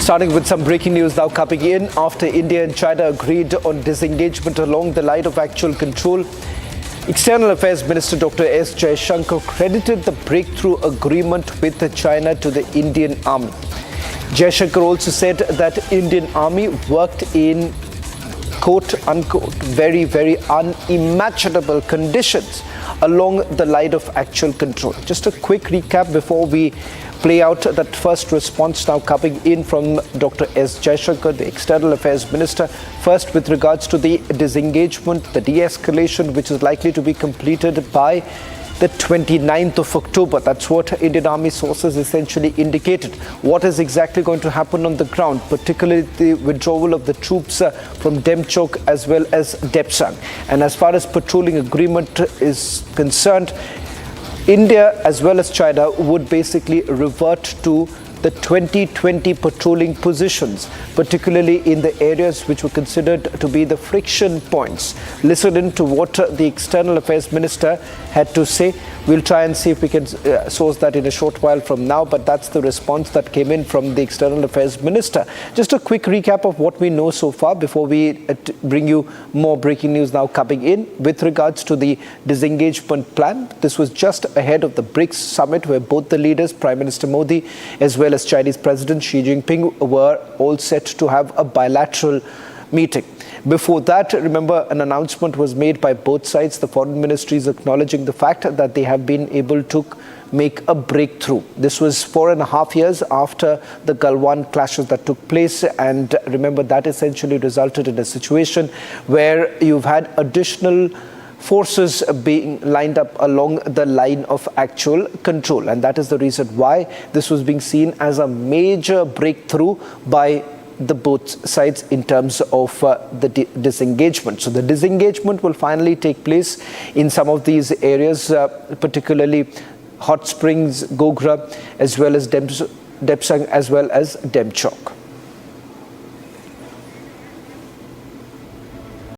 Starting with some breaking news now coming in after India and China agreed on disengagement along the line of actual control. External Affairs Minister Dr. S Jaishankar credited the breakthrough agreement with China to the Indian Army. Jaishankar also said that Indian Army worked in quote-unquote very unimaginable conditions along the line of actual control. Just a quick recap before we play out that first response now coming in from Dr. S Jaishankar, the External Affairs Minister. First, with regards to the disengagement, the de-escalation, which is likely to be completed by the 29th of October. That's what Indian Army sources essentially indicated. What is exactly going to happen on the ground, particularly the withdrawal of the troops from demchok as well as depsang. And as far as patrolling agreement is concerned, India as well as China would basically revert to the 2020 patrolling positions, particularly in the areas which were considered to be the friction points. Listen in to what the External Affairs Minister had to say. We'll try and see if we can source that in a short while from now, but that's the response that came in from the External Affairs Minister. Just a quick recap of what we know so far before we bring you more breaking news now coming in. With regards to the disengagement plan, this was just ahead of the BRICS summit where both the leaders, Prime Minister Modi as well as Chinese President Xi Jinping, were all set to have a bilateral meeting. Before that, remember, an announcement was made by both sides, the foreign ministries acknowledging the fact that they have been able to make a breakthrough. This was 4.5 years after the Galwan clashes that took place, and remember that essentially resulted in a situation where you've had additional forces being lined up along the line of actual control, and that is the reason why this was being seen as a major breakthrough by the both sides in terms of the disengagement. So the disengagement will finally take place in some of these areas, particularly Hot Springs, Gogra, as well as depsang, as well as demchok.